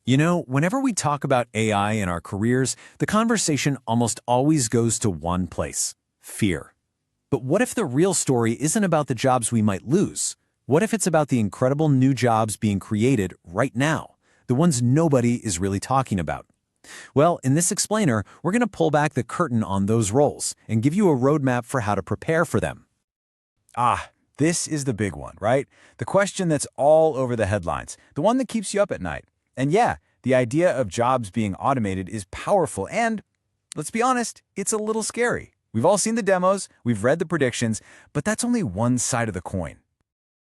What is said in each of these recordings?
You know, whenever we talk about AI in our careers, the conversation almost always goes to one place: fear. But what if the real story isn't about the jobs we might lose? What if it's about the incredible new jobs being created right now, the ones nobody is really talking about? Well, in this explainer, we're going to pull back the curtain on those roles and give you a roadmap for how to prepare for them. This is the big one, right? The question that's all over the headlines, the one that keeps you up at night. And yeah, the idea of jobs being automated is powerful and, let's be honest, it's a little scary. We've all seen the demos, we've read the predictions, but that's only one side of the coin.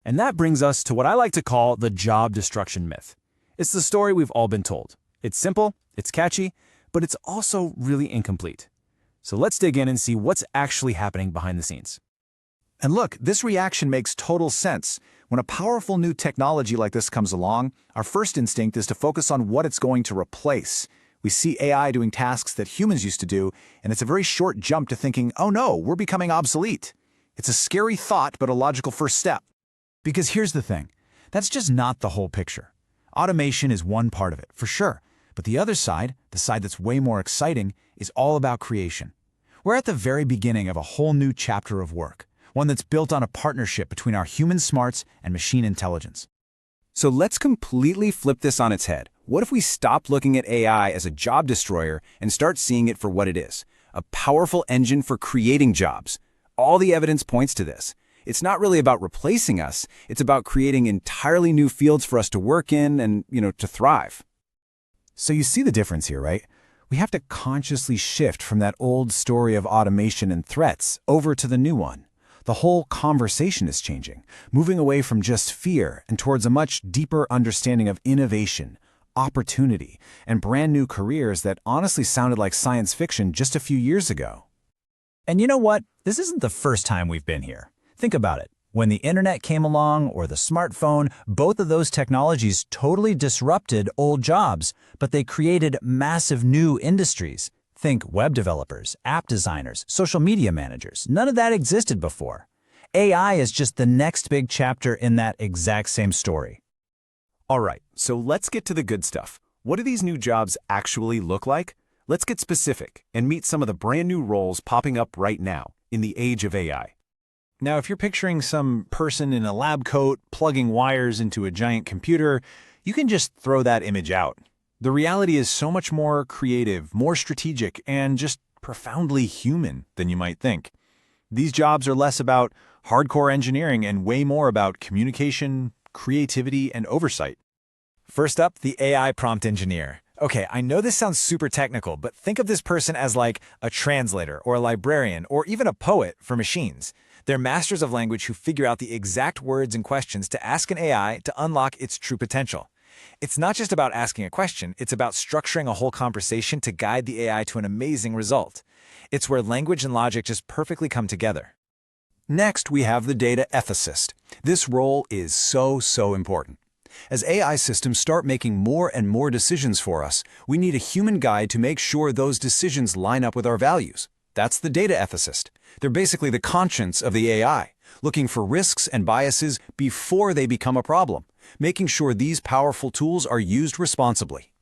And that brings us to what I like to call the job destruction myth. It's the story we've all been told. It's simple, it's catchy, but it's also really incomplete. So let's dig in and see what's actually happening behind the scenes. And look, this reaction makes total sense. When a powerful new technology like this comes along, our first instinct is to focus on what it's going to replace. We see AI doing tasks that humans used to do, and it's a very short jump to thinking, oh no, we're becoming obsolete. It's a scary thought, but a logical first step. Because here's the thing, that's just not the whole picture. Automation is one part of it, for sure. But the other side, the side that's way more exciting, is all about creation. We're at the very beginning of a whole new chapter of work, one that's built on a partnership between our human smarts and machine intelligence. So let's completely flip this on its head. What if we stop looking at AI as a job destroyer and start seeing it for what it is? A powerful engine for creating jobs. All the evidence points to this. It's not really about replacing us, it's about creating entirely new fields for us to work in and, to thrive. So you see the difference here, right? We have to consciously shift from that old story of automation and threats over to the new one. The whole conversation is changing, moving away from just fear and towards a much deeper understanding of innovation, opportunity, and brand new careers that honestly sounded like science fiction just a few years ago. And you know what? This isn't the first time we've been here. Think about it. When the internet came along or the smartphone, both of those technologies totally disrupted old jobs, but they created massive new industries. Think web developers, app designers, social media managers. None of that existed before. AI is just the next big chapter in that exact same story. All right, so let's get to the good stuff. What do these new jobs actually look like? Let's get specific and meet some of the brand new roles popping up right now in the age of AI. Now, if you're picturing some person in a lab coat plugging wires into a giant computer, you can just throw that image out. The reality is so much more creative, more strategic, and just profoundly human than you might think. These jobs are less about hardcore engineering and way more about communication, creativity, and oversight. First up, the AI prompt engineer. Okay, I know this sounds super technical, but think of this person as like a translator or a librarian or even a poet for machines. They're masters of language who figure out the exact words and questions to ask an AI to unlock its true potential. It's not just about asking a question, it's about structuring a whole conversation to guide the AI to an amazing result. It's where language and logic just perfectly come together. Next, we have the data ethicist. This role is so important. As AI systems start making more and more decisions for us, we need a human guide to make sure those decisions line up with our values. That's the data ethicist. They're basically the conscience of the AI, looking for risks and biases before they become a problem, making sure these powerful tools are used responsibly.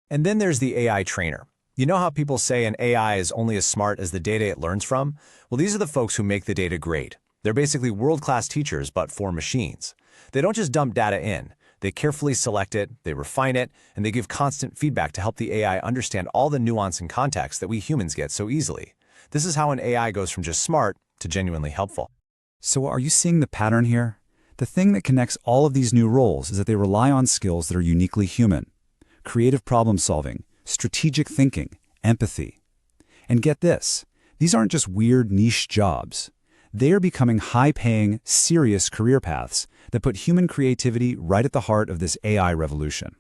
And then there's the AI trainer. You know how people say an AI is only as smart as the data it learns from? Well, these are the folks who make the data great. They're basically world-class teachers, but for machines. They don't just dump data in. They carefully select it, they refine it, and they give constant feedback to help the AI understand all the nuance and context that we humans get so easily. This is how an AI goes from just smart to genuinely helpful. So are you seeing the pattern here? The thing that connects all of these new roles is that they rely on skills that are uniquely human. Creative problem solving, strategic thinking, empathy. And get this, these aren't just weird niche jobs. They are becoming high-paying, serious career paths that put human creativity right at the heart of this AI revolution.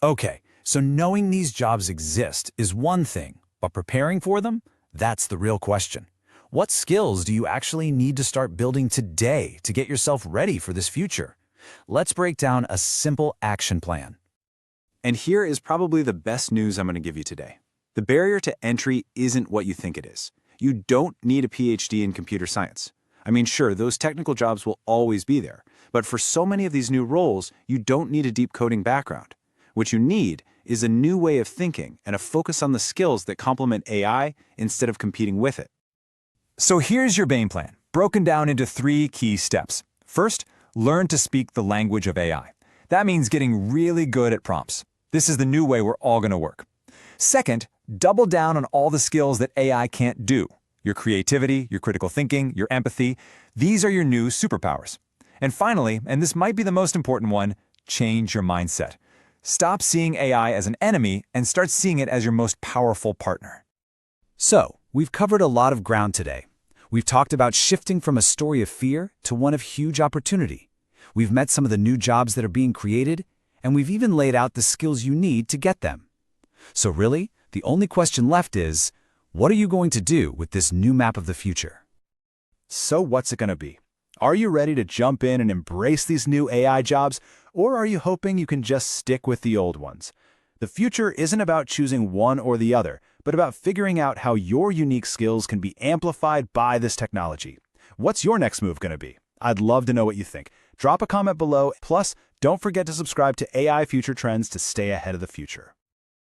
Okay, so knowing these jobs exist is one thing, but preparing for them? That's the real question. What skills do you actually need to start building today to get yourself ready for this future? Let's break down a simple action plan. And here is probably the best news I'm going to give you today. The barrier to entry isn't what you think it is. You don't need a PhD in computer science. I mean, sure, those technical jobs will always be there, but for so many of these new roles, you don't need a deep coding background. What you need is a new way of thinking and a focus on the skills that complement AI instead of competing with it. So here's your game plan, broken down into 3 key steps. First, learn to speak the language of AI. That means getting really good at prompts. This is the new way we're all going to work. Second, double down on all the skills that AI can't do. Your creativity, your critical thinking, your empathy. These are your new superpowers. And finally, and this might be the most important one, change your mindset. Stop seeing AI as an enemy and start seeing it as your most powerful partner. So, we've covered a lot of ground today. We've talked about shifting from a story of fear to one of huge opportunity. We've met some of the new jobs that are being created, and we've even laid out the skills you need to get them. So really, the only question left is, what are you going to do with this new map of the future? So what's it going to be? Are you ready to jump in and embrace these new AI jobs, or are you hoping you can just stick with the old ones? The future isn't about choosing one or the other, but about figuring out how your unique skills can be amplified by this technology. What's your next move going to be? I'd love to know what you think. Drop a comment below. Plus, don't forget to subscribe to AI Future Trends to stay ahead of the future.